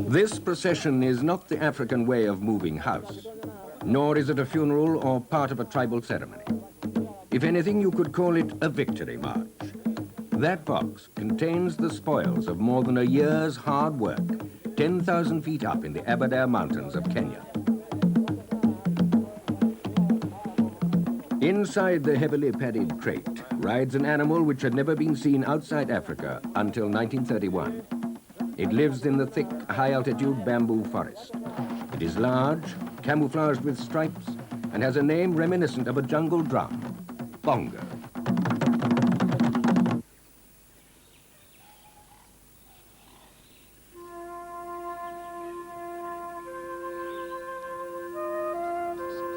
This procession is not the African way of moving house, nor is it a funeral or part of a tribal ceremony. If anything, you could call it a victory march. That box contains the spoils of more than a year's hard work, 10,000 feet up in the ABERDARE mountains of Kenya. Inside the heavily padded crate rides an animal which had never been seen outside Africa until 1931. It lives in the thick, high-altitude bamboo forest. It is large, camouflaged with stripes, and has a name reminiscent of a jungle drum, Bongo.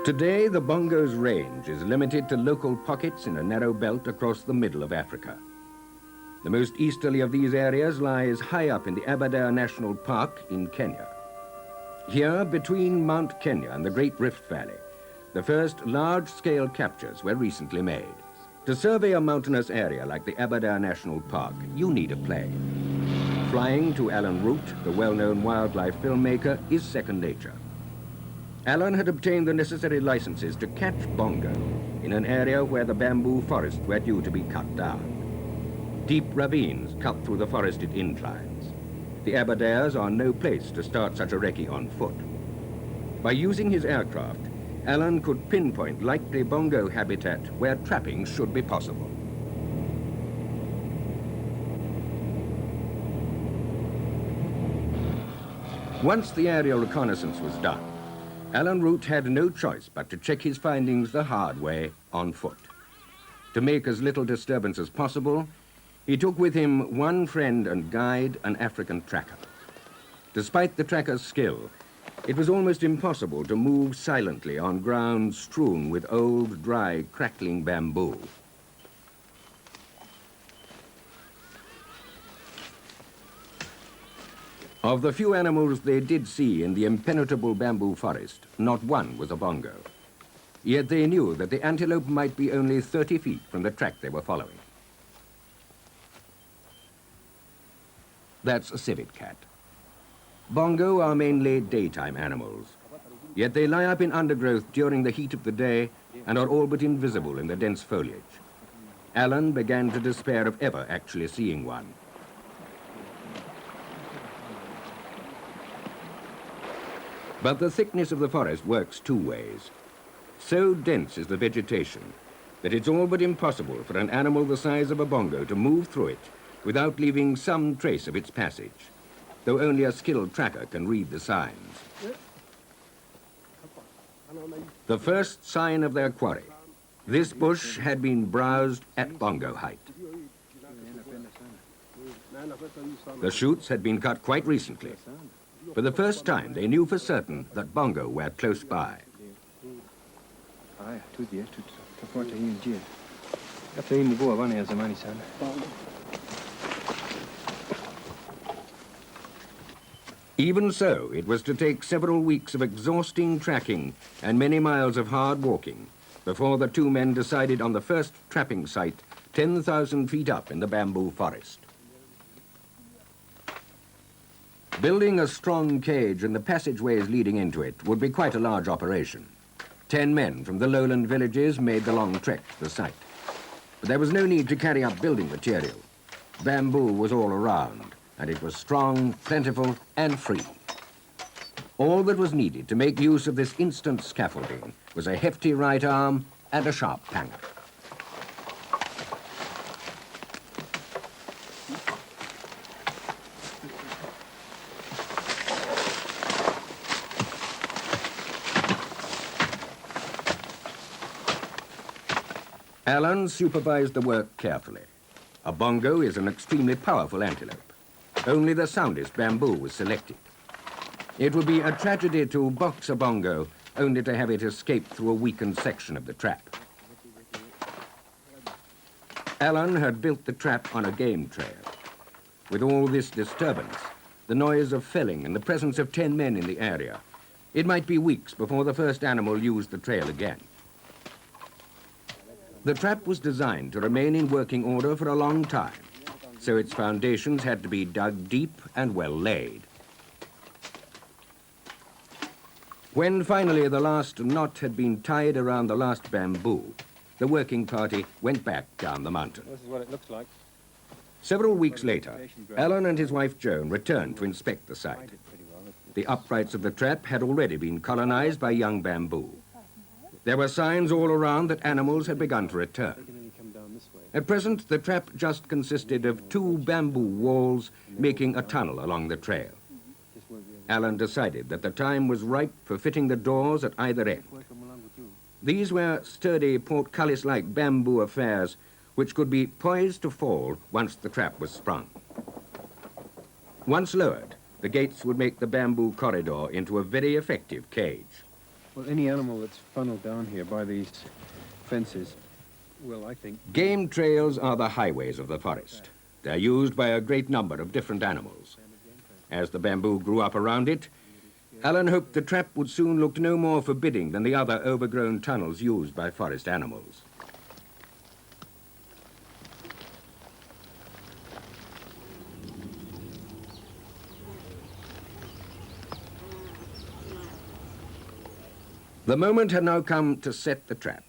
Today, the Bongo's range is limited to local pockets in a narrow belt across the middle of Africa. The most easterly of these areas lies high up in the ABERDARE National Park in Kenya. Here, between Mount Kenya and the Great Rift Valley, the first large-scale captures were recently made. To survey a mountainous area like the ABERDARE National Park, you need a plane. Flying to Alan Root, the well-known wildlife filmmaker, is second nature. Alan had obtained the necessary licenses to catch Bongo in an area where the bamboo forests were due to be cut down. Deep ravines cut through the forested inclines. The Aberdares are no place to start such a recce on foot. By using his aircraft, Alan could pinpoint likely Bongo habitat where trapping should be possible. Once the aerial reconnaissance was done, Alan Root had no choice but to check his findings the hard way on foot. To make as little disturbance as possible, he took with him one friend and guide, an African tracker. Despite the tracker's skill, it was almost impossible to move silently on ground strewn with old, dry, crackling bamboo. Of the few animals they did see in the impenetrable bamboo forest, not one was a Bongo. Yet they knew that the antelope might be only 30 feet from the track they were following. That's a civet cat. Bongo are mainly daytime animals, yet they lie up in undergrowth during the heat of the day and are all but invisible in the dense foliage. Alan began to despair of ever actually seeing one. But the thickness of the forest works two ways. So dense is the vegetation that it's all but impossible for an animal the size of a Bongo to move through it without leaving some trace of its passage, though only a skilled tracker can read the signs. The first sign of their quarry. This bush had been browsed at Bongo height. The shoots had been cut quite recently. For the first time, they knew for certain that Bongo were close by. Even so, it was to take several weeks of exhausting tracking and many miles of hard walking before the two men decided on the first trapping site 10,000 feet up in the bamboo forest. Building a strong cage and the passageways leading into it would be quite a large operation. 10 men from the lowland villages made the long trek to the site. But there was no need to carry up building material. Bamboo was all around, and it was strong, plentiful, and free. All that was needed to make use of this instant scaffolding was a hefty right arm and a sharp panga. Alan supervised the work carefully. A Bongo is an extremely powerful antelope. Only the soundest bamboo was selected. It would be a tragedy to box a Bongo only to have it escape through a weakened section of the trap. Alan had built the trap on a game trail. With all this disturbance, the noise of felling and the presence of 10 men in the area, it might be weeks before the first animal used the trail again. The trap was designed to remain in working order for a long time. so its foundations had to be dug deep and well laid. When finally the last knot had been tied around the last bamboo, the working party went back down the mountain. This is what it looks like. Several weeks later, Alan and his wife Joan returned to inspect the site. The uprights of the trap had already been colonized by young bamboo. There were signs all around that animals had begun to return. At present, the trap just consisted of 2 bamboo walls making a tunnel along the trail. Alan decided that the time was ripe for fitting the doors at either end. These were sturdy portcullis-like bamboo affairs which could be poised to fall once the trap was sprung. Once lowered, the gates would make the bamboo corridor into a very effective cage. Well, any animal that's funneled down here by these fences will, I think... Game trails are the highways of the forest. They're used by a great number of different animals. As the bamboo grew up around it, Alan hoped the trap would soon look no more forbidding than the other overgrown tunnels used by forest animals. The moment had now come to set the trap.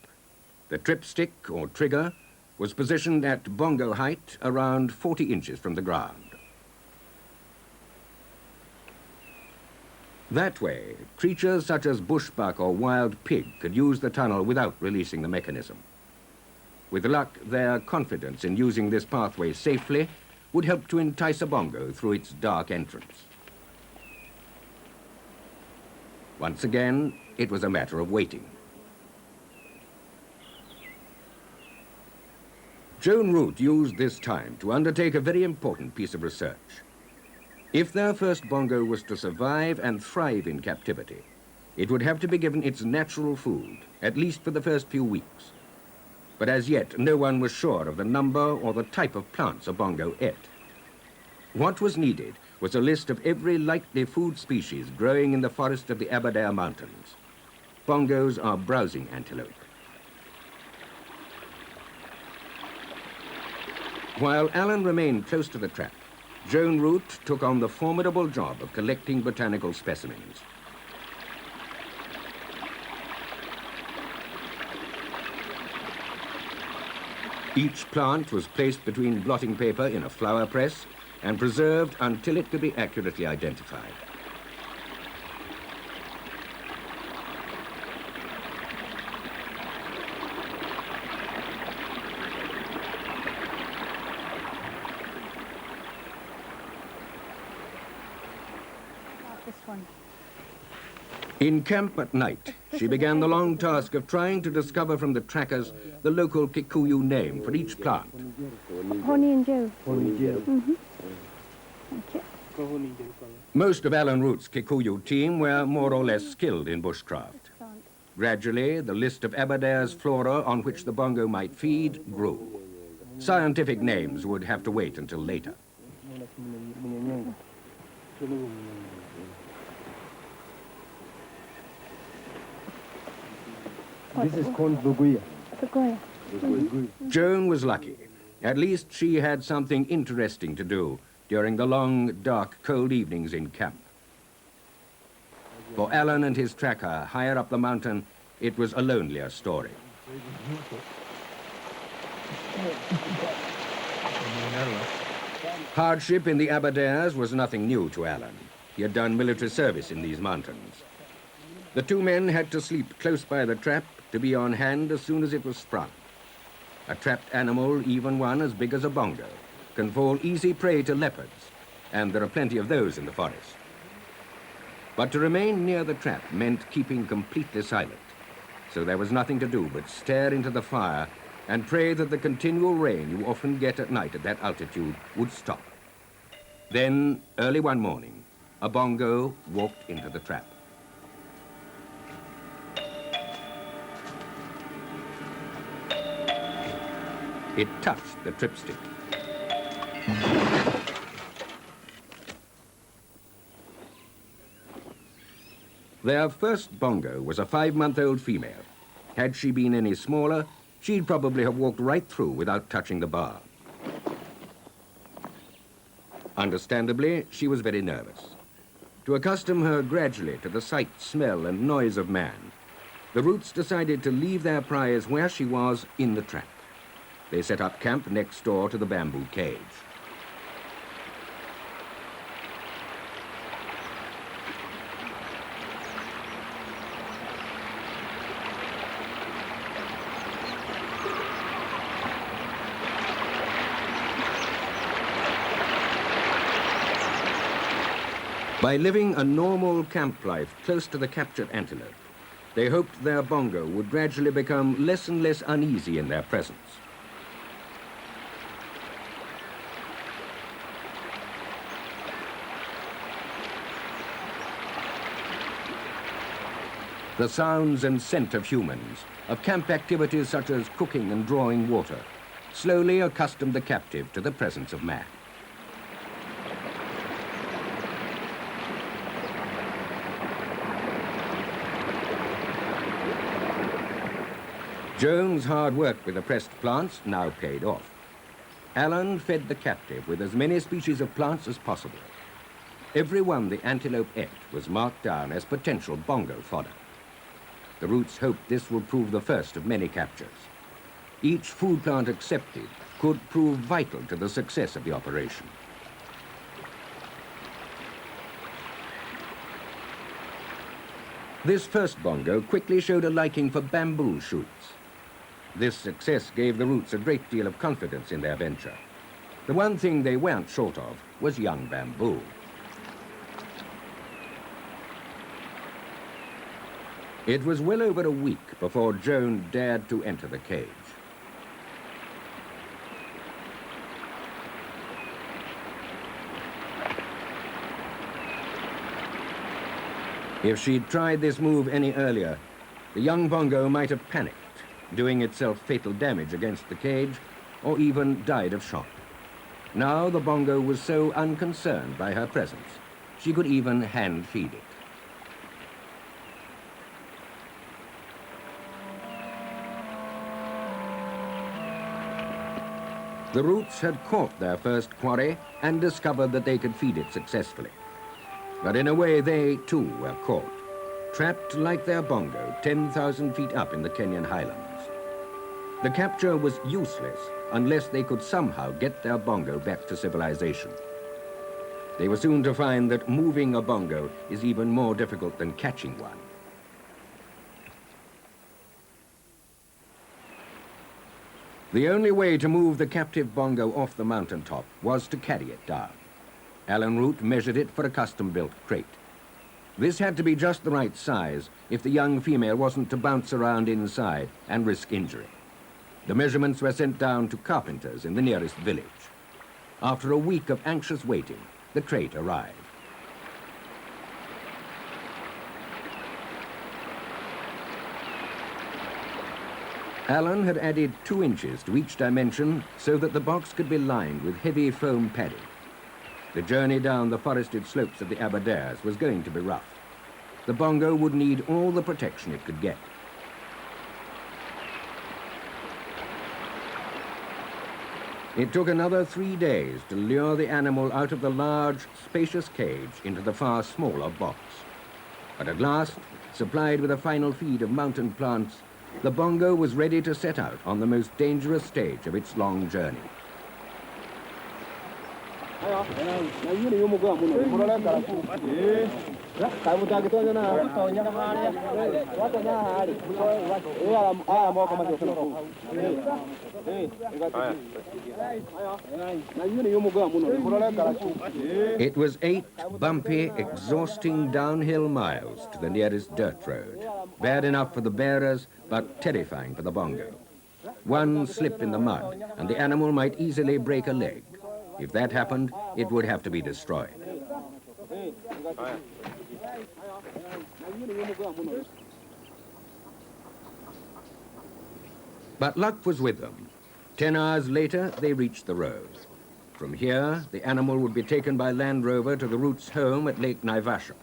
The tripstick, or trigger, was positioned at bongo height, around 40 inches from the ground. That way, creatures such as bushbuck or wild pig could use the tunnel without releasing the mechanism. With luck, their confidence in using this pathway safely would help to entice a bongo through its dark entrance. Once again, it was a matter of waiting. Joan Root used this time to undertake a very important piece of research. If their first bongo was to survive and thrive in captivity, it would have to be given its natural food, at least for the first few weeks. But as yet, no one was sure of the number or the type of plants a bongo ate. What was needed was a list of every likely food species growing in the forest of the ABERDARE Mountains. Bongos are browsing antelope. While Alan remained close to the trap, Joan Root took on the formidable job of collecting botanical specimens. Each plant was placed between blotting paper in a flower press and preserved until it could be accurately identified. In camp at night, she began the long task of trying to discover from the trackers the local Kikuyu name for each plant. Most of Alan Root's Kikuyu team were more or less skilled in bushcraft. Gradually, the list of ABERDARE's flora on which the bongo might feed grew. Scientific names would have to wait until later. This is called Buguya. Joan was lucky. At least she had something interesting to do during the long, dark, cold evenings in camp. For Alan and his tracker higher up the mountain, it was a lonelier story. Hardship in the ABERDARES was nothing new to Alan. He had done military service in these mountains. The 2 men had to sleep close by the trap to be on hand as soon as it was sprung. A trapped animal, even one as big as a bongo, can fall easy prey to leopards, and there are plenty of those in the forest. But to remain near the trap meant keeping completely silent, so there was nothing to do but stare into the fire and pray that the continual rain you often get at night at that altitude would stop. Then, early one morning, a bongo walked into the trap. It touched the tripstick. Their first bongo was a 5-month-old female. Had she been any smaller, she'd probably have walked right through without touching the bar. Understandably, she was very nervous. To accustom her gradually to the sight, smell, and noise of man, the roots decided to leave their prize where she was in the trap. They set up camp next door to the bamboo cage. By living a normal camp life close to the captured antelope, they hoped their bongo would gradually become less and less uneasy in their presence. The sounds and scent of humans, of camp activities such as cooking and drawing water, slowly accustomed the captive to the presence of man. Joan's hard work with the pressed plants now paid off. Alan fed the captive with as many species of plants as possible. Every one the antelope ate was marked down as potential bongo fodder. The roots hoped this would prove the first of many captures. Each food plant accepted could prove vital to the success of the operation. This first bongo quickly showed a liking for bamboo shoots. This success gave the roots a great deal of confidence in their venture. The one thing they weren't short of was young bamboo. It was well over a week before Joan dared to enter the cage. If she'd tried this move any earlier, the young bongo might have panicked, doing itself fatal damage against the cage, or even died of shock. Now the bongo was so unconcerned by her presence, she could even hand feed it. The roots had caught their first quarry and discovered that they could feed it successfully. But in a way, they too were caught, trapped like their bongo 10,000 feet up in the Kenyan highlands. The capture was useless unless they could somehow get their bongo back to civilization. They were soon to find that moving a bongo is even more difficult than catching one. The only way to move the captive bongo off the mountaintop was to carry it down. Alan Root measured it for a custom-built crate. This had to be just the right size if the young female wasn't to bounce around inside and risk injury. The measurements were sent down to carpenters in the nearest village. After a week of anxious waiting, the crate arrived. Alan had added 2 inches to each dimension so that the box could be lined with heavy foam padding. The journey down the forested slopes of the Aberdares was going to be rough. The bongo would need all the protection it could get. It took another 3 days to lure the animal out of the large, spacious cage into the far smaller box. But at last, supplied with a final feed of mountain plants, the bongo was ready to set out on the most dangerous stage of its long journey. It was 8 bumpy, exhausting downhill miles to the nearest dirt road. Bad enough for the bearers, but terrifying for the bongo. One slip in the mud, and the animal might easily break a leg. If that happened, it would have to be destroyed. But luck was with them. 10 hours later, they reached the road. From here, the animal would be taken by Land Rover to the Roots' home at Lake Naivasha,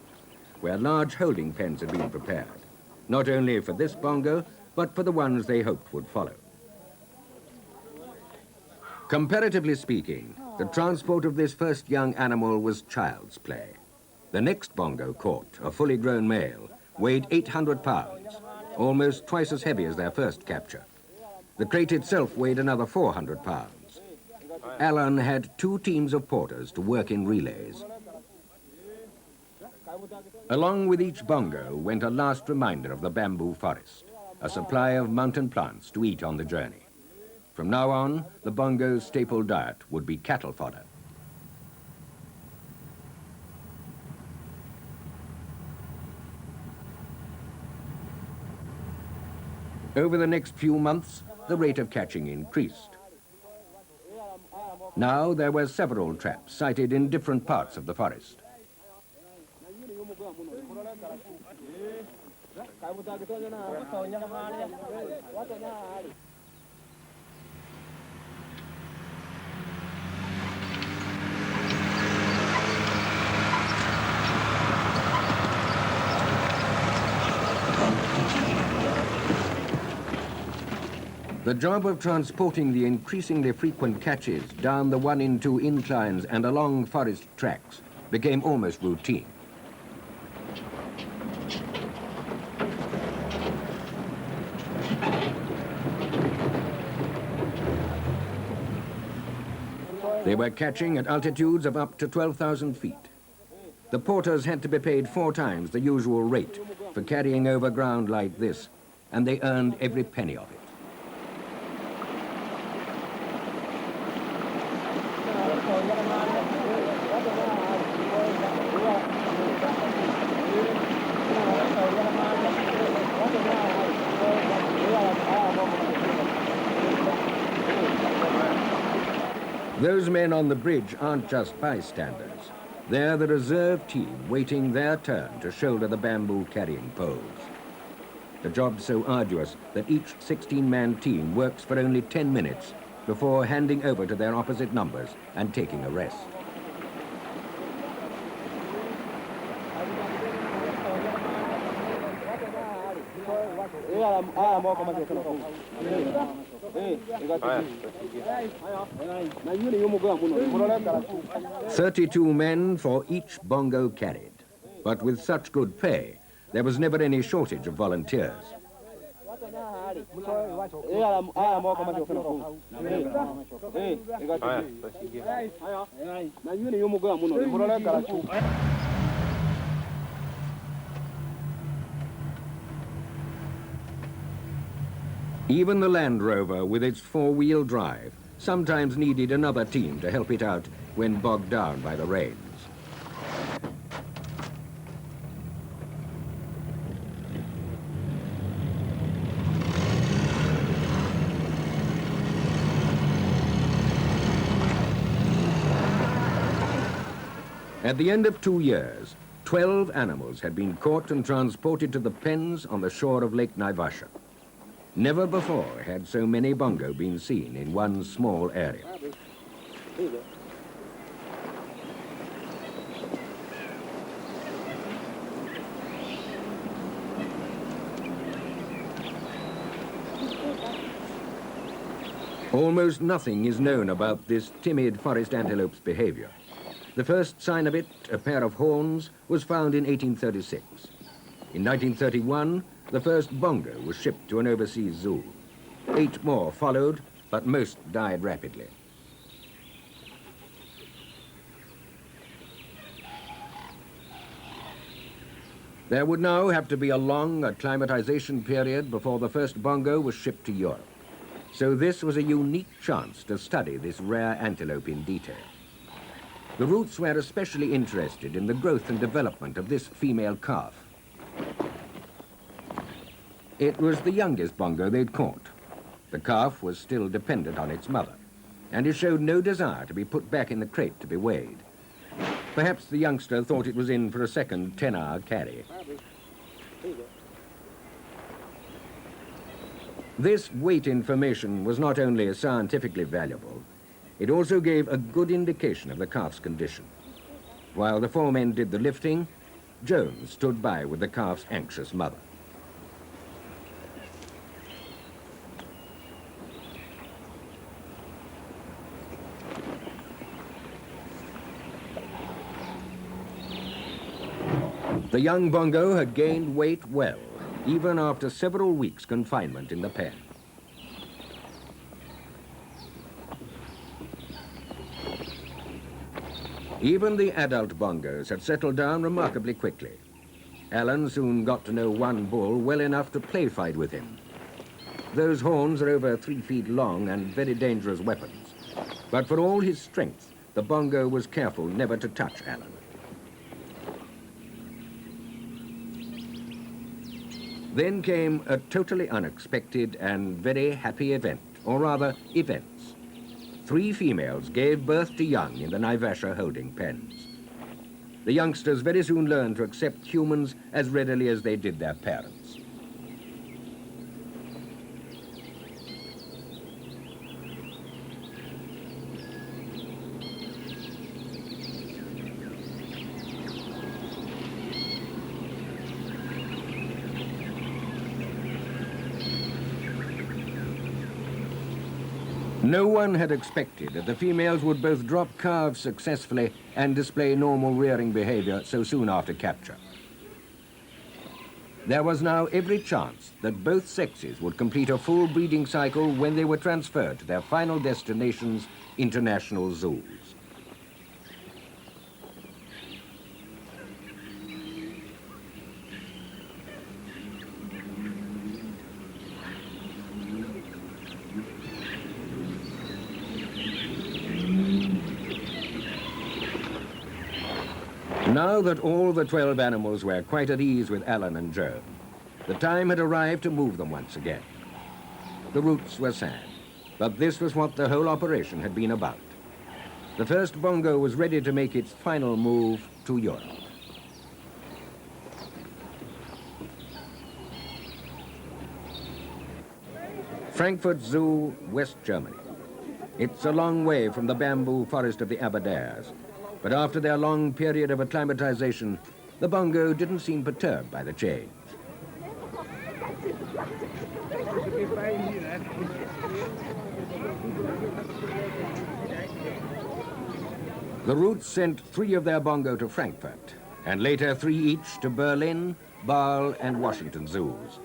where large holding pens had been prepared, not only for this bongo, but for the ones they hoped would follow. Comparatively speaking, The transport of this first young animal was child's play. The next bongo caught, a fully grown male, weighed 800 pounds, almost twice as heavy as their first capture. The crate itself weighed another 400 pounds. Alan had 2 teams of porters to work in relays. Along with each bongo went a last reminder of the bamboo forest, a supply of mountain plants to eat on the journey. From now on, the bongo's staple diet would be cattle fodder. Over the next few months, the rate of catching increased. Now there were several traps sited in different parts of the forest. The job of transporting the increasingly frequent catches down the 1-in-2 inclines and along forest tracks became almost routine. They were catching at altitudes of up to 12,000 feet. The porters had to be paid 4 times the usual rate for carrying over ground like this, and they earned every penny of it. Those men on the bridge aren't just bystanders. They're the reserve team waiting their turn to shoulder the bamboo-carrying poles. The job's so arduous that each 16-man team works for only 10 minutes before handing over to their opposite numbers and taking a rest. "32 men for each bongo carried. But with such good pay, there was never any shortage of volunteers. Even the Land Rover, with its 4-wheel drive, sometimes needed another team to help it out when bogged down by the rains. At the end of 2 years, 12 animals had been caught and transported to the pens on the shore of Lake Naivasha. Never before had so many bongo been seen in one small area. Almost nothing is known about this timid forest antelope's behavior. The first sign of it, a pair of horns, was found in 1836. In 1931, the first bongo was shipped to an overseas zoo. 8 more followed, but most died rapidly. There would now have to be a long acclimatization period before the first bongo was shipped to Europe. So this was a unique chance to study this rare antelope in detail. The Roots were especially interested in the growth and development of this female calf. It was the youngest bongo they'd caught. The calf was still dependent on its mother, and it showed no desire to be put back in the crate to be weighed. Perhaps the youngster thought it was in for a second 10-hour carry. This weight information was not only scientifically valuable, it also gave a good indication of the calf's condition. While the 4 men did the lifting, Jones stood by with the calf's anxious mother. The young Bongo had gained weight well, even after several weeks' confinement in the pen. Even the adult Bongos had settled down remarkably quickly. Alan soon got to know one bull well enough to play fight with him. Those horns are over 3 feet long and very dangerous weapons. But for all his strength, the Bongo was careful never to touch Alan. Then came a totally unexpected and very happy event, or rather, events. 3 females gave birth to young in the Naivasha holding pens. The youngsters very soon learned to accept humans as readily as they did their parents. No one had expected that the females would both drop calves successfully and display normal rearing behavior so soon after capture. There was now every chance that both sexes would complete a full breeding cycle when they were transferred to their final destinations, international zoos. Now that all the 12 animals were quite at ease with Alan and Joe, the time had arrived to move them once again. The roots were sad, but this was what the whole operation had been about. The first Bongo was ready to make its final move to Europe. Frankfurt Zoo, West Germany. It's a long way from the bamboo forest of the ABERDARES, but after their long period of acclimatization, the Bongo didn't seem perturbed by the change. The roots sent 3 of their Bongo to Frankfurt, and later 3 each to Berlin, Basel, and Washington zoos.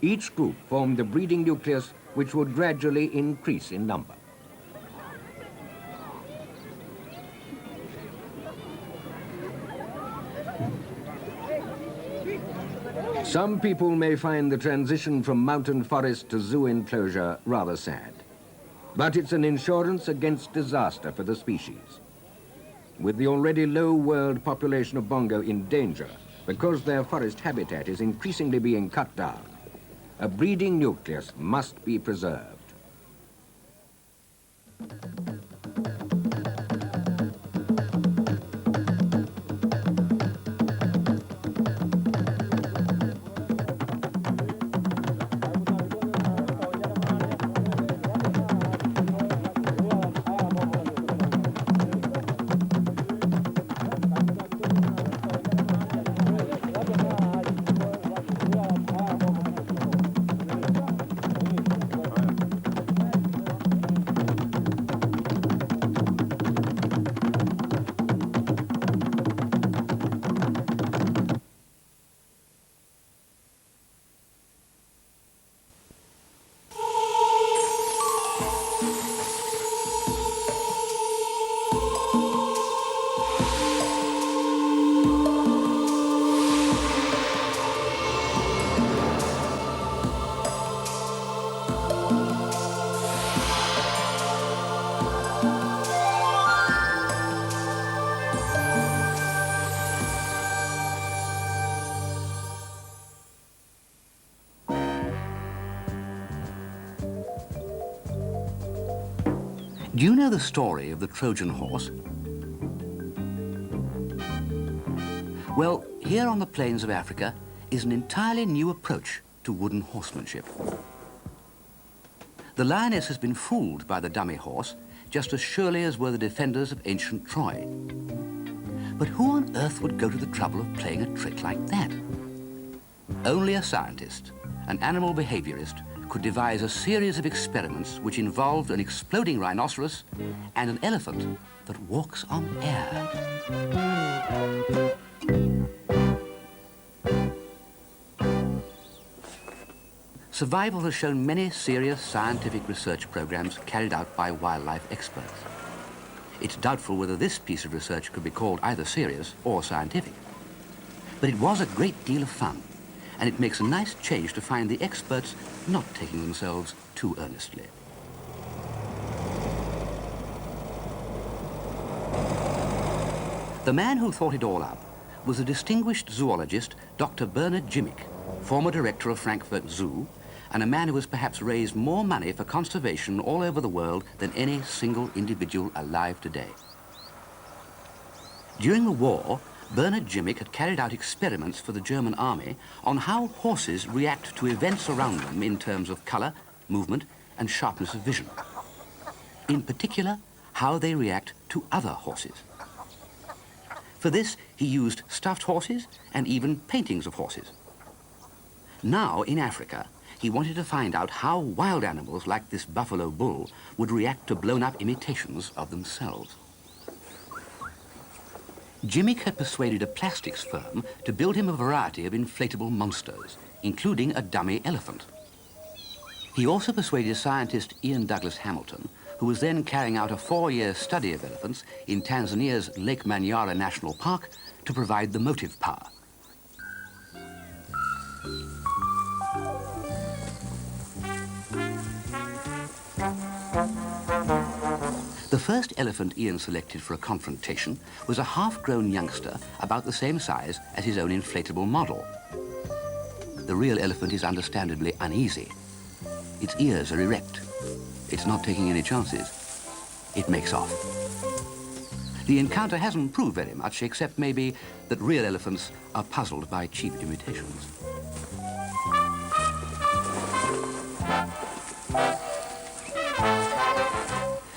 Each group formed the breeding nucleus which would gradually increase in number. Some people may find the transition from mountain forest to zoo enclosure rather sad, but it's an insurance against disaster for the species. With the already low world population of Bongo in danger because their forest habitat is increasingly being cut down, a breeding nucleus must be preserved. Do you know the story of the Trojan horse? Well, here on the plains of Africa is an entirely new approach to wooden horsemanship. The lioness has been fooled by the dummy horse just as surely as were the defenders of ancient Troy. But who on earth would go to the trouble of playing a trick like that? Only a scientist, an animal behaviorist, could devise a series of experiments which involved an exploding rhinoceros and an elephant that walks on air. Survival has shown many serious scientific research programs carried out by wildlife experts. It's doubtful whether this piece of research could be called either serious or scientific. But it was a great deal of fun, and it makes a nice change to find the experts not taking themselves too earnestly. The man who thought it all up was the distinguished zoologist Dr. Bernhard GRZIMEK, former director of Frankfurt Zoo, and a man who has perhaps raised more money for conservation all over the world than any single individual alive today. During the war, Bernhard GRZIMEK had carried out experiments for the German army on how horses react to events around them in terms of color, movement, and sharpness of vision. In particular, how they react to other horses. For this, he used stuffed horses and even paintings of horses. Now, in Africa, he wanted to find out how wild animals like this buffalo bull would react to blown-up imitations of themselves. GRZIMEK had persuaded a plastics firm to build him a variety of inflatable monsters, including a dummy elephant. He also persuaded scientist Ian Douglas Hamilton, who was then carrying out a 4-year study of elephants in Tanzania's Lake Manyara National Park, to provide the motive power. The first elephant Ian selected for a confrontation was a half-grown youngster about the same size as his own inflatable model. The real elephant is understandably uneasy. Its ears are erect. It's not taking any chances. It makes off. The encounter hasn't proved very much, except maybe that real elephants are puzzled by cheap imitations.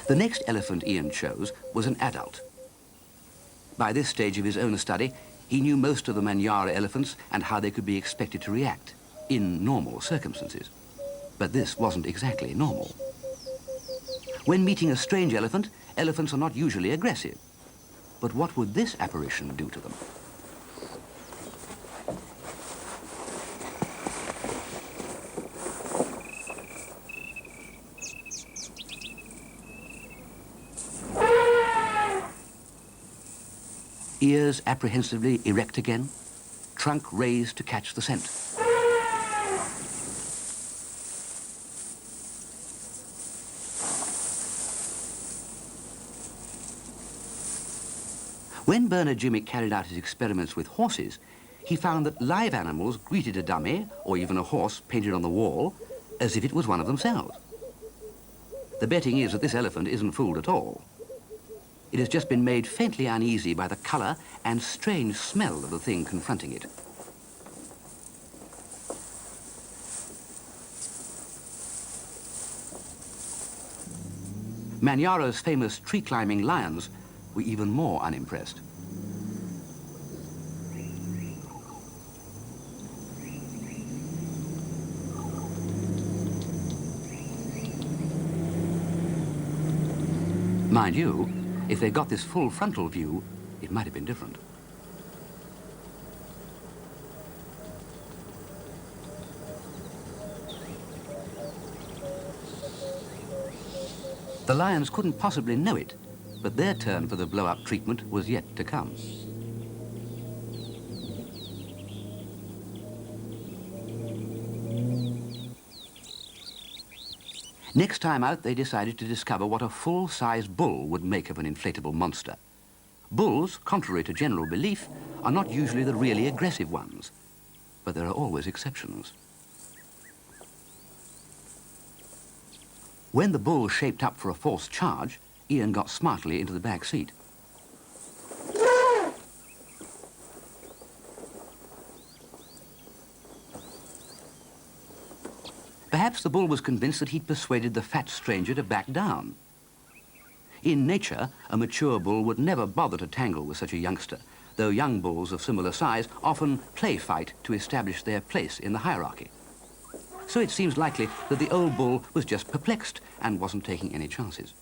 The next elephant Ian chose was an adult. By this stage of his own study, he knew most of the Manyara elephants and how they could be expected to react in normal circumstances. But this wasn't exactly normal. When meeting a strange elephant, elephants are not usually aggressive. But what would this apparition do to them? Ears apprehensively erect again, trunk raised to catch the scent. When Bernhard GRZIMEK carried out his experiments with horses, he found that live animals greeted a dummy, or even a horse painted on the wall, as if it was one of themselves. The betting is that this elephant isn't fooled at all. It has just been made faintly uneasy by the color and strange smell of the thing confronting it. Manyara's famous tree-climbing lions were even more unimpressed. Mind you, if they got this full frontal view, it might have been different. The lions couldn't possibly know it, but their turn for the blow-up treatment was yet to come. Next time out, they decided to discover what a full-size bull would make of an inflatable monster. Bulls, contrary to general belief, are not usually the really aggressive ones, but there are always exceptions. When the bull shaped up for a false charge, Ian got smartly into the back seat. Perhaps the bull was convinced that he'd persuaded the fat stranger to back down. In nature, a mature bull would never bother to tangle with such a youngster, though young bulls of similar size often play fight to establish their place in the hierarchy. So it seems likely that the old bull was just perplexed and wasn't taking any chances.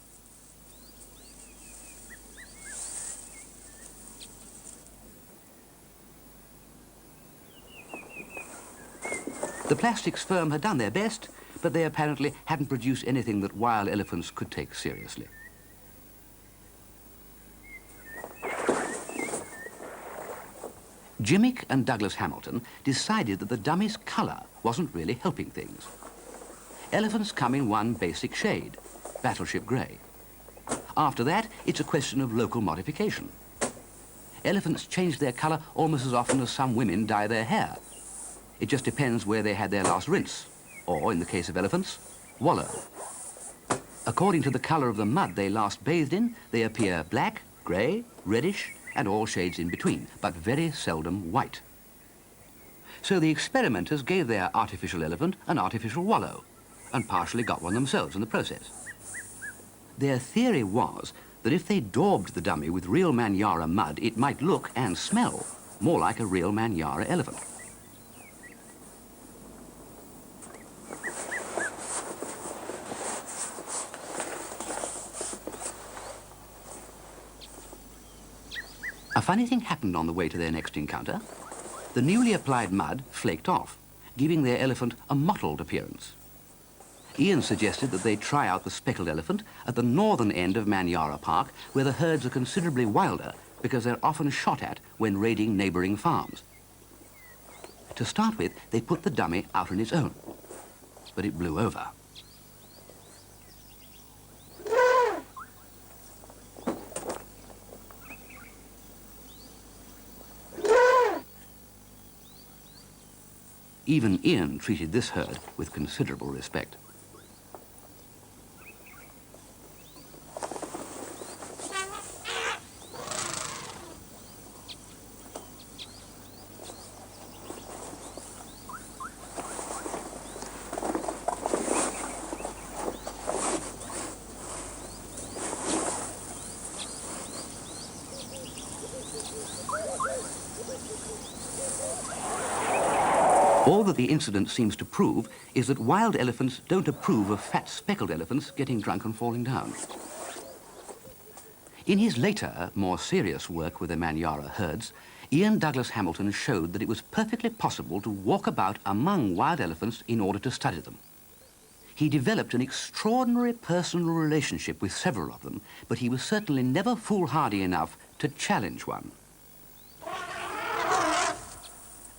The plastics firm had done their best, but they apparently hadn't produced anything that wild elephants could take seriously. GRZIMEK and Douglas Hamilton decided that the dummy's colour wasn't really helping things. Elephants come in one basic shade, battleship grey. After that, it's a question of local modification. Elephants change their colour almost as often as some women dye their hair. It just depends where they had their last rinse, or, in the case of elephants, wallow. According to the colour of the mud they last bathed in, they appear black, grey, reddish, and all shades in between, but very seldom white. So the experimenters gave their artificial elephant an artificial wallow, and partially got one themselves in the process. Their theory was that if they daubed the dummy with real Manyara mud, it might look and smell more like a real Manyara elephant. A funny thing happened on the way to their next encounter. The newly applied mud flaked off, giving their elephant a mottled appearance. Ian suggested that they try out the speckled elephant at the northern end of Manyara Park, where the herds are considerably wilder because they're often shot at when raiding neighbouring farms. To start with, they put the dummy out on its own, but it blew over. Even Ian treated this herd with considerable respect. All that the incident seems to prove is that wild elephants don't approve of fat speckled elephants getting drunk and falling down. In his later, more serious work with the Manyara herds, Ian Douglas Hamilton showed that it was perfectly possible to walk about among wild elephants in order to study them. He developed an extraordinary personal relationship with several of them, but he was certainly never foolhardy enough to challenge one.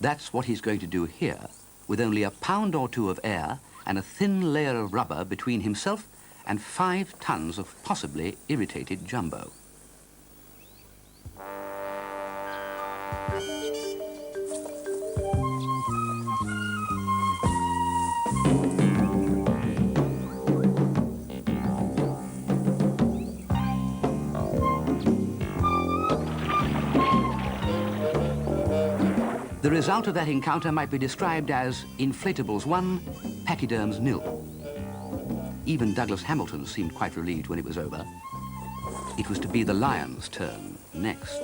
That's what he's going to do here, with only a pound or two of air and a thin layer of rubber between himself and 5 tons of possibly irritated jumbo. The result of that encounter might be described as inflatables 1, pachyderms 0. Even Douglas Hamilton seemed quite relieved when it was over. It was to be the lion's turn next.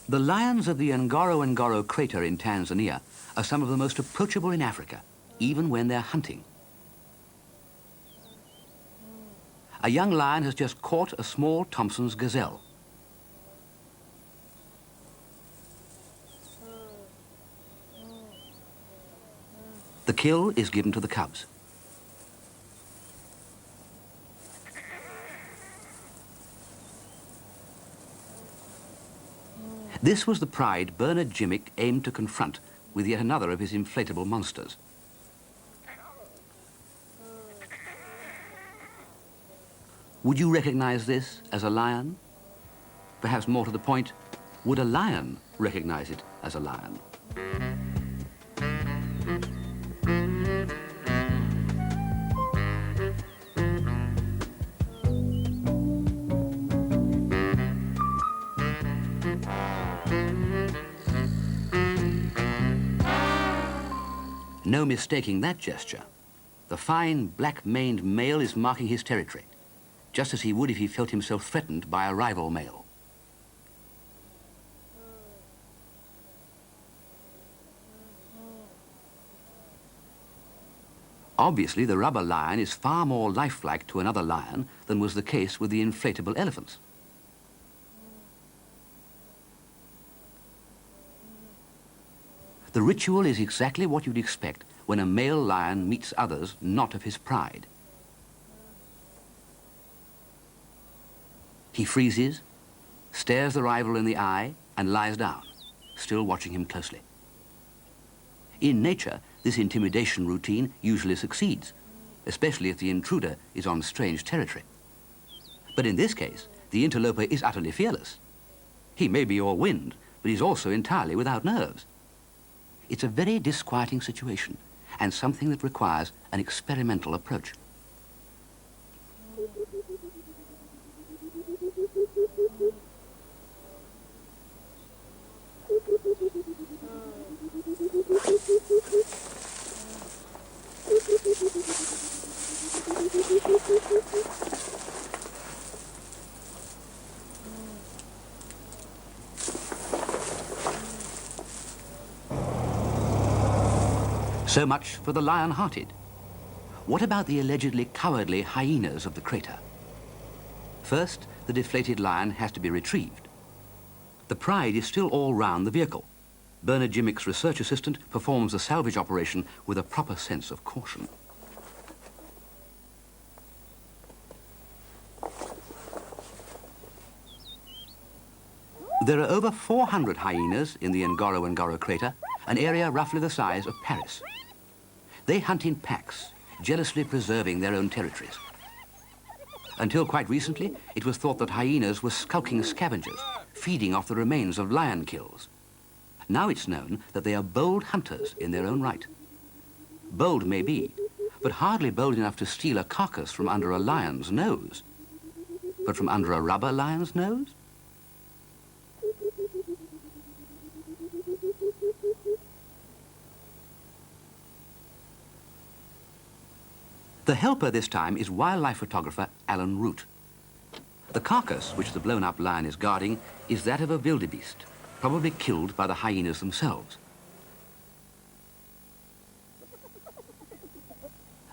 The lions of the Ngorongoro crater in Tanzania are some of the most approachable in Africa, even when they're hunting. A young lion has just caught a small Thompson's gazelle. The kill is given to the cubs. This was the pride Bernhard GRZIMEK aimed to confront with yet another of his inflatable monsters. Would you recognize this as a lion? Perhaps more to the point, would a lion recognize it as a lion? No mistaking that gesture. The fine black-maned male is marking his territory, just as he would if he felt himself threatened by a rival male. Obviously, the rubber lion is far more lifelike to another lion than was the case with the inflatable elephants. The ritual is exactly what you'd expect when a male lion meets others not of his pride. He freezes, stares the rival in the eye, and lies down, still watching him closely. In nature, this intimidation routine usually succeeds, especially if the intruder is on strange territory. But in this case, the interloper is utterly fearless. He may be all wind, but he's also entirely without nerves. It's a very disquieting situation, and something that requires an experimental approach. So much for the lion-hearted. What about the allegedly cowardly hyenas of the crater? First, the deflated lion has to be retrieved. The pride is still all round the vehicle. GRZIMEK's research assistant performs the salvage operation with a proper sense of caution. There are over 400 hyenas in the Ngoro crater, an area roughly the size of Paris. They hunt in packs, jealously preserving their own territories. Until quite recently, it was thought that hyenas were skulking scavengers, feeding off the remains of lion kills. Now it's known that they are bold hunters in their own right. Bold may be, but hardly bold enough to steal a carcass from under a lion's nose. But from under a rubber lion's nose? The helper this time is wildlife photographer Alan Root. The carcass, which the blown-up lion is guarding, is that of a wildebeest, probably killed by the hyenas themselves.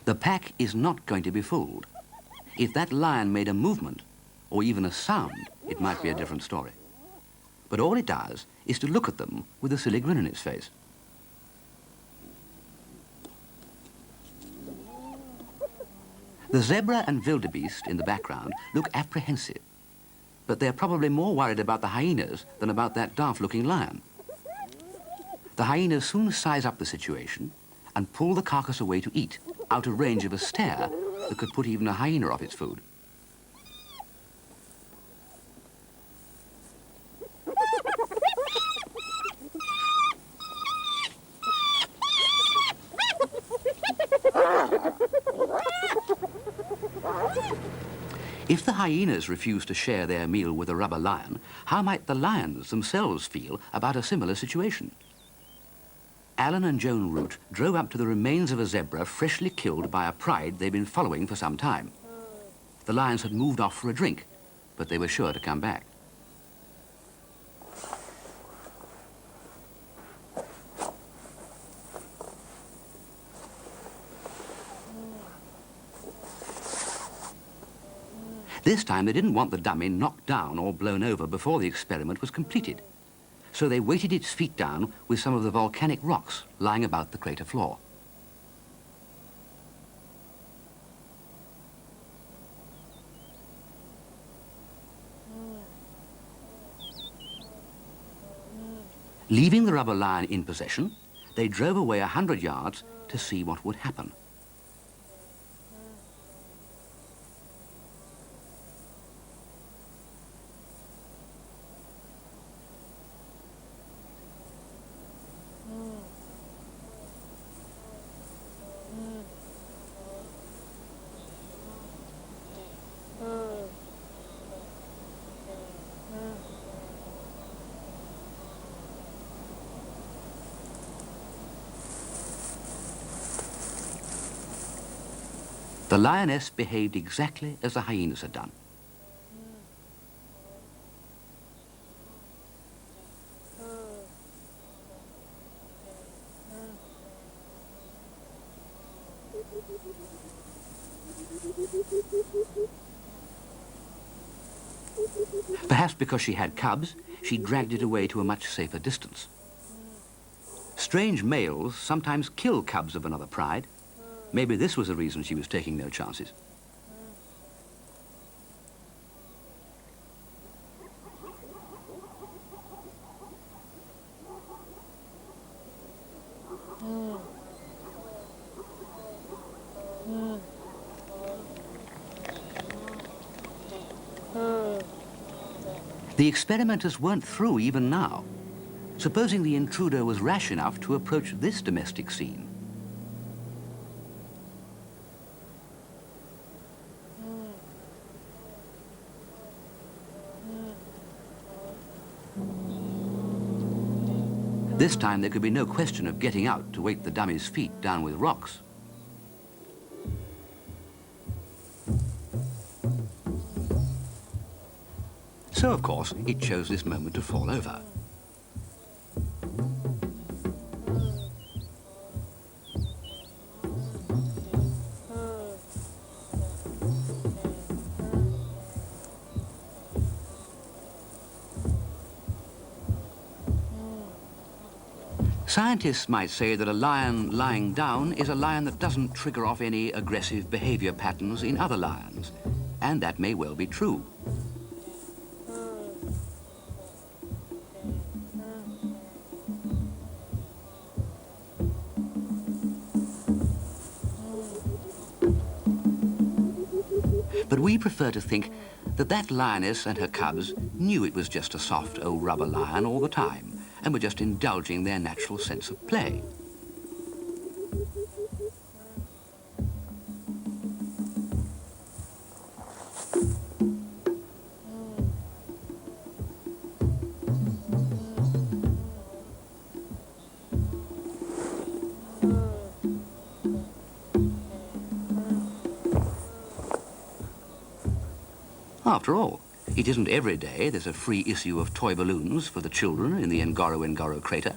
The pack is not going to be fooled. If that lion made a movement, or even a sound, it might be a different story. But all it does is to look at them with a silly grin on its face. The zebra and wildebeest in the background look apprehensive, but they're probably more worried about the hyenas than about that daft-looking lion. The hyenas soon size up the situation and pull the carcass away to eat, out of range of a stare that could put even a hyena off its food. If the hyenas refuse to share their meal with a rubber lion, how might the lions themselves feel about a similar situation? Alan and Joan Root drove up to the remains of a zebra freshly killed by a pride they'd been following for some time. The lions had moved off for a drink, but they were sure to come back. This time they didn't want the dummy knocked down or blown over before the experiment was completed. So they weighted its feet down with some of the volcanic rocks lying about the crater floor. Leaving the rubber lion in possession, they drove away 100 yards to see what would happen. The lioness behaved exactly as the hyenas had done. Perhaps because she had cubs, she dragged it away to a much safer distance. Strange males sometimes kill cubs of another pride. Maybe this was the reason she was taking no chances. The experimenters weren't through even now. Supposing the intruder was rash enough to approach this domestic scene. This time there could be no question of getting out to weight the dummy's feet down with rocks. So, of course, it chose this moment to fall over. Scientists might say that a lion lying down is a lion that doesn't trigger off any aggressive behavior patterns in other lions, and that may well be true. But we prefer to think that that lioness and her cubs knew it was just a soft old rubber lion all the time, and were just indulging their natural sense of play. After all, it isn't every day there's a free issue of toy balloons for the children in the Ngoro crater.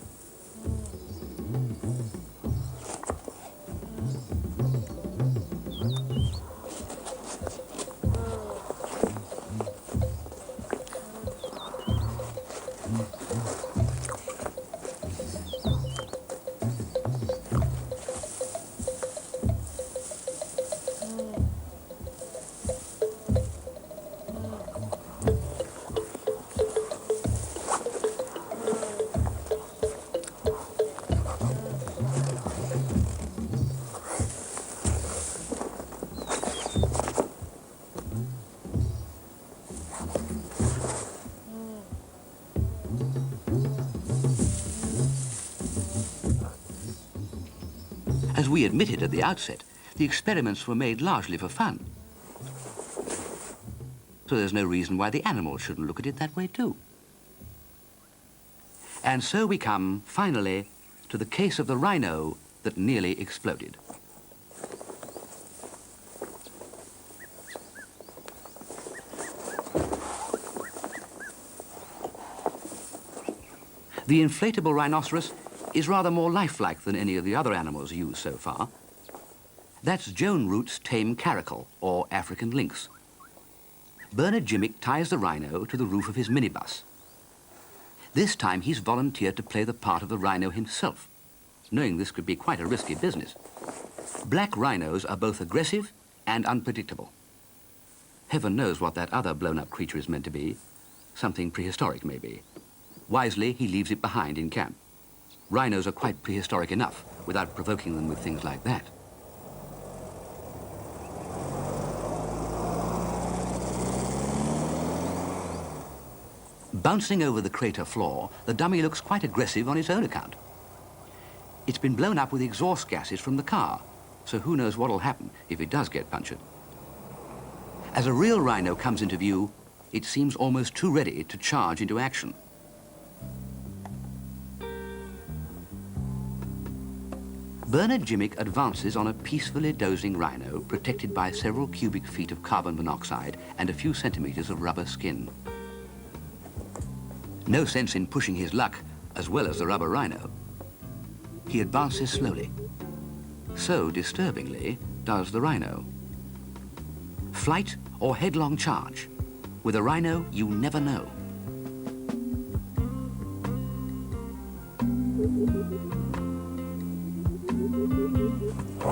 As we admitted at the outset, the experiments were made largely for fun. So there's no reason why the animals shouldn't look at it that way too. And so we come, finally, to the case of the rhino that nearly exploded. The inflatable rhinoceros is rather more lifelike than any of the other animals used so far. That's Joan Root's tame caracal, or African lynx. Bernhard GRZIMEK ties the rhino to the roof of his minibus. This time he's volunteered to play the part of the rhino himself, knowing this could be quite a risky business. Black rhinos are both aggressive and unpredictable. Heaven knows what that other blown-up creature is meant to be. Something prehistoric, maybe. Wisely, he leaves it behind in camp. Rhinos are quite prehistoric enough without provoking them with things like that. Bouncing over the crater floor, the dummy looks quite aggressive on its own account. It's been blown up with exhaust gases from the car, so who knows what'll happen if it does get punctured. As a real rhino comes into view, it seems almost too ready to charge into action. Bernhard GRZIMEK advances on a peacefully dozing rhino protected by several cubic feet of carbon monoxide and a few centimeters of rubber skin. No sense in pushing his luck as well as the rubber rhino. He advances slowly. So disturbingly does the rhino. Flight or headlong charge. With a rhino, you never know. The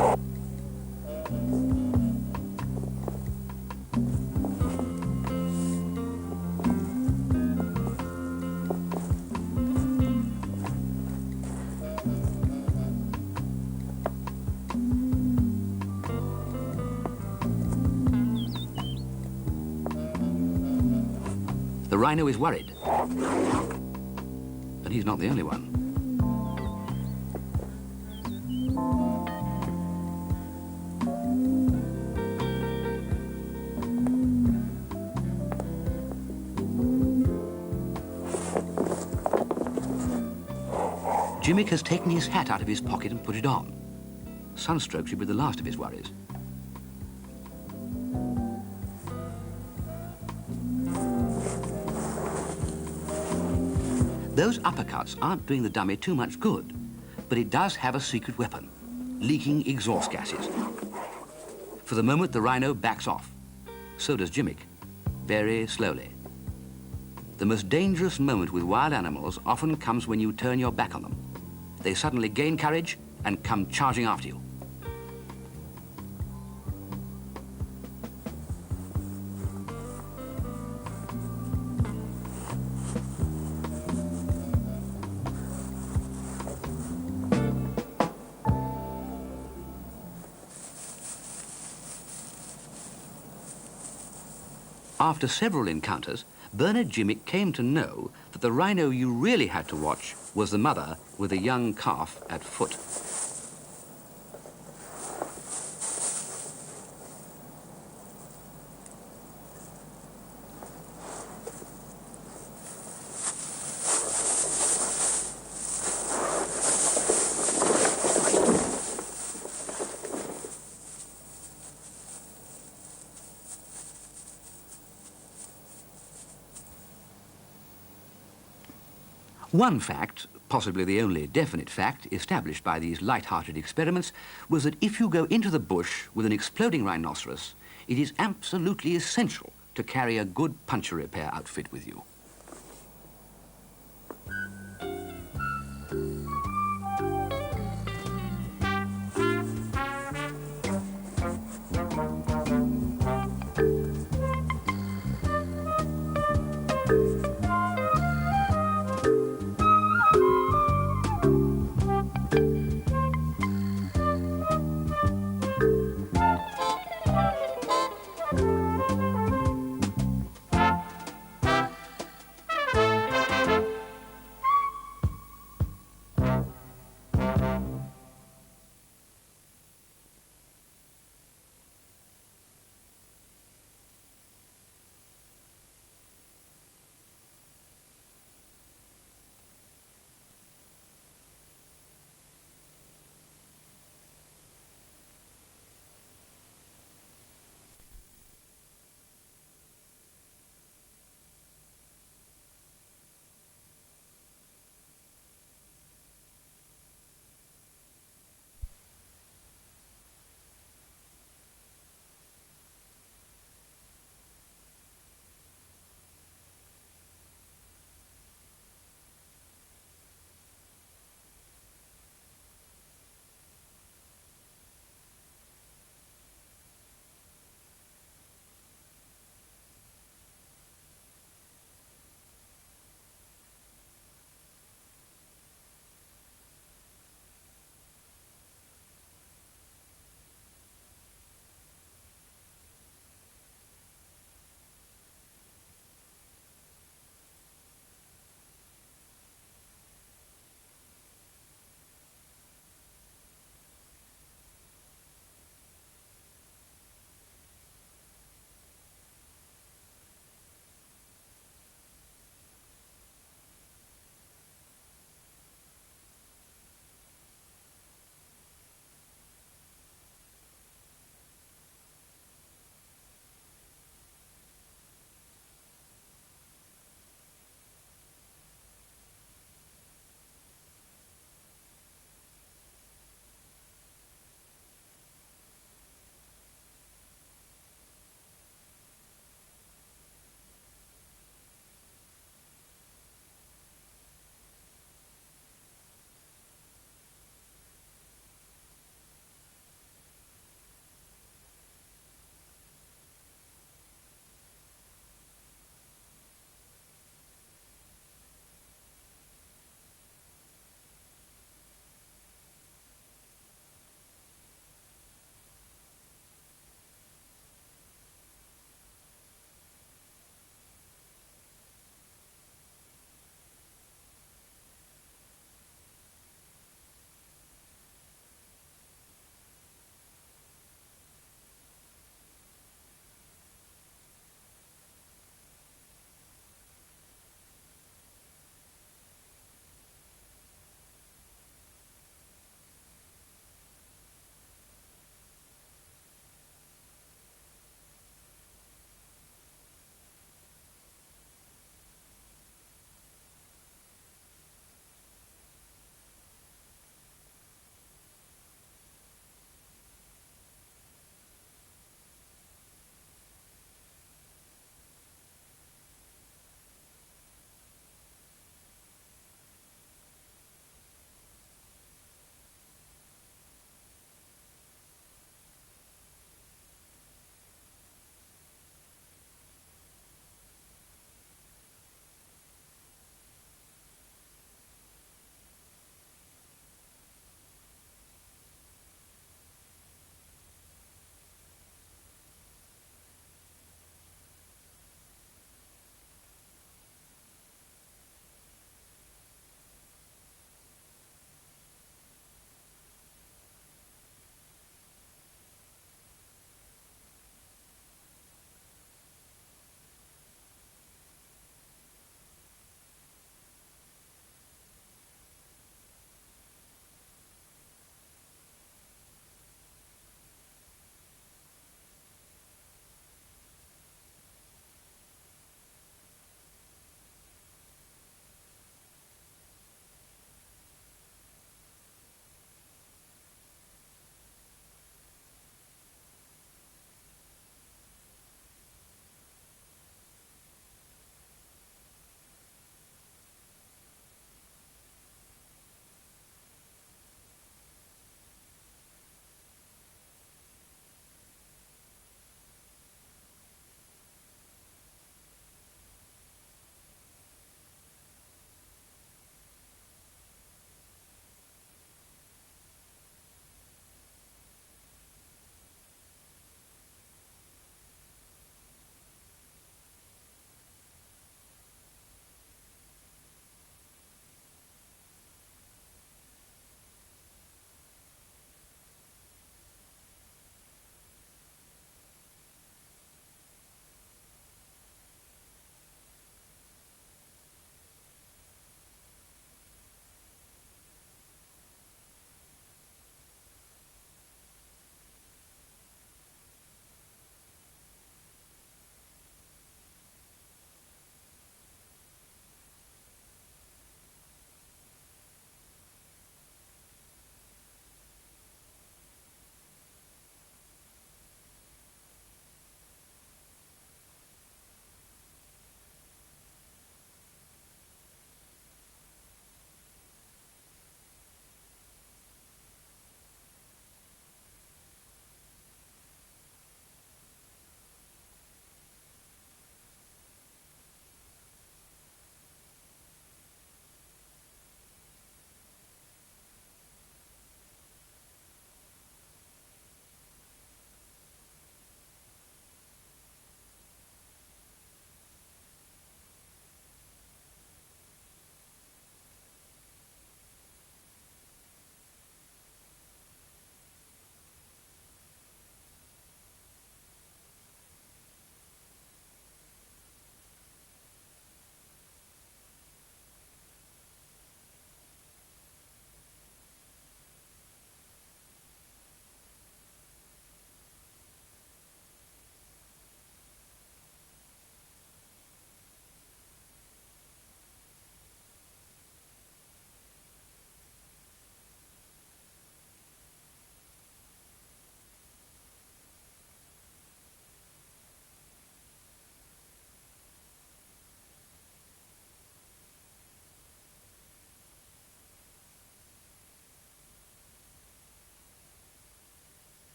rhino is worried. And he's not the only one. GRZIMEK has taken his hat out of his pocket and put it on. Sunstroke should be the last of his worries. Those uppercuts aren't doing the dummy too much good, but it does have a secret weapon, leaking exhaust gases. For the moment, the rhino backs off. So does GRZIMEK, very slowly. The most dangerous moment with wild animals often comes when you turn your back on them. They suddenly gain courage and come charging after you. After several encounters, Bernhard GRZIMEK came to know that the rhino you really had to watch was the mother with a young calf at foot. One fact, possibly the only definite fact, established by these light-hearted experiments was that if you go into the bush with an exploding rhinoceros, it is absolutely essential to carry a good puncture repair outfit with you.